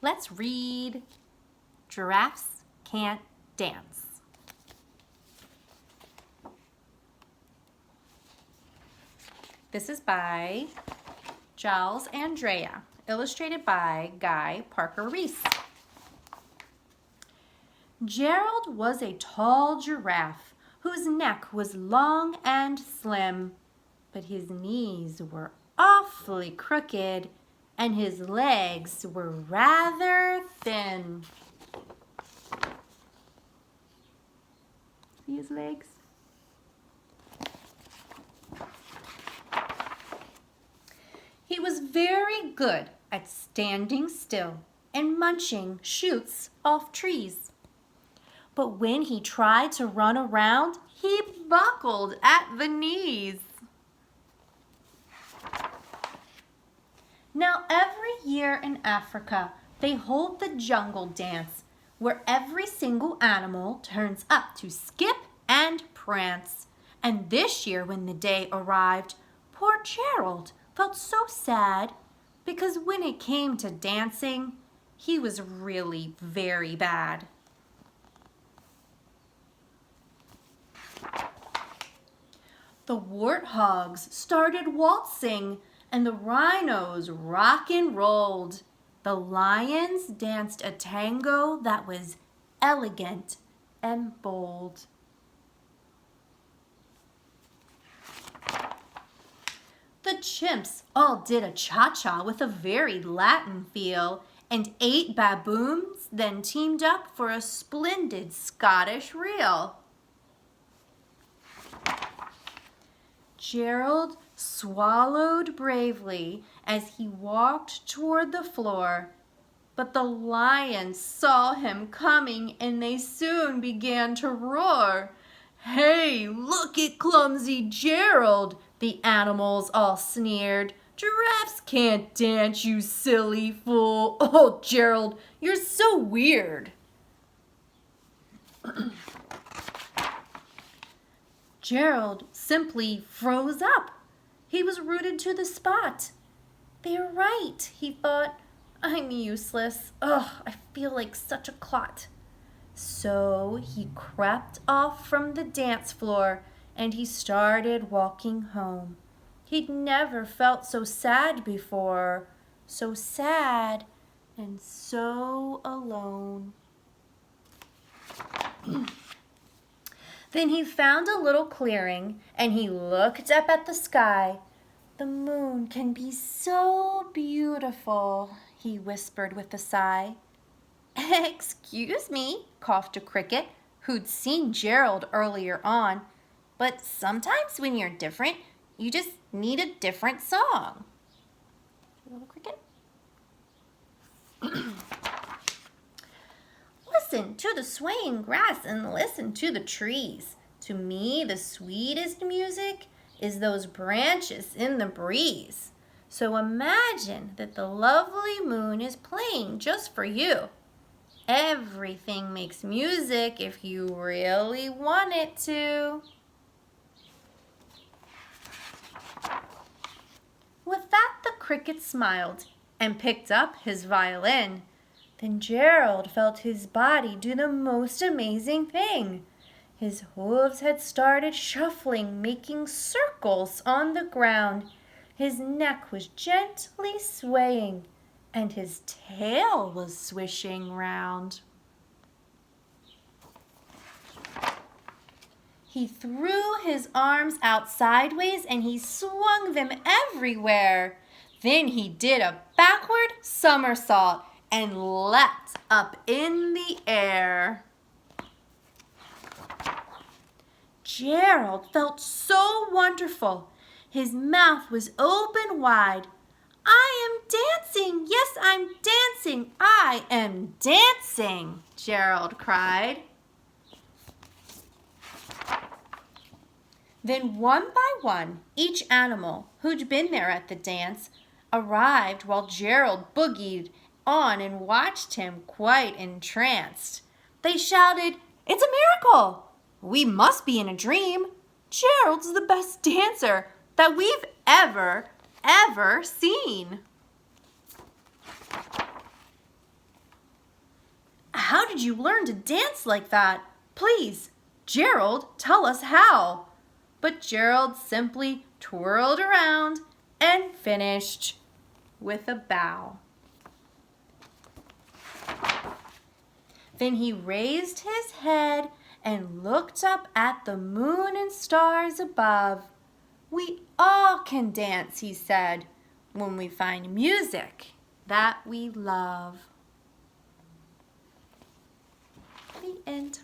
Let's read Giraffes Can't Dance. This is by Giles Andrea, illustrated by Guy Parker Reese. Gerald was a tall giraffe whose neck was long and slim, but his knees were awfully crooked and his legs were rather thin. See his legs? He was very good at standing still and munching shoots off trees. But when he tried to run around, he buckled at the knees. Now every year in Africa, they hold the jungle dance, where every single animal turns up to skip and prance. And this year when the day arrived, poor Gerald felt so sad because when it came to dancing, he was really very bad. The warthogs started waltzing and the rhinos rock and rolled. The lions danced a tango that was elegant and bold. The chimps all did a cha-cha with a very Latin feel, and 8 baboons then teamed up for a splendid Scottish reel. Gerald swallowed bravely as he walked toward the floor, but the lions saw him coming and they soon began to roar. "Hey, look at clumsy Gerald," the animals all sneered. "Giraffes can't dance, you silly fool. Oh, Gerald, you're so weird." Gerald simply froze up. He was rooted to the spot. "They're right," he thought. "I'm useless. Ugh, I feel like such a clot." So he crept off from the dance floor and he started walking home. He'd never felt so sad before, so sad and so alone. Then he found a little clearing and he looked up at the sky. "The moon can be so beautiful," he whispered with a sigh. "Excuse me," coughed a cricket who'd seen Gerald earlier on, "but sometimes when you're different, you just need a different song." Little cricket. "Listen to the swaying grass and listen to the trees. To me, the sweetest music is those branches in the breeze. So imagine that the lovely moon is playing just for you. Everything makes music if you really want it to." With that, the cricket smiled and picked up his violin. Then Gerald felt his body do the most amazing thing. His hooves had started shuffling, making circles on the ground. His neck was gently swaying, and his tail was swishing round. He threw his arms out sideways and he swung them everywhere. Then he did a backward somersault and leapt up in the air. Gerald felt so wonderful. His mouth was open wide. "I am dancing! Yes, I'm dancing! I am dancing!" Gerald cried. Then one by one, each animal who'd been there at the dance arrived while Gerald boogied on and watched him quite entranced. They shouted, "It's a miracle! We must be in a dream. Gerald's the best dancer that we've ever seen." did you learn to dance like that? Please, Gerald, tell us how." But Gerald simply twirled around and finished with a bow. Then he raised his head and looked up at the moon and stars above. "We all can dance," he said, "when we find music that we love." The end.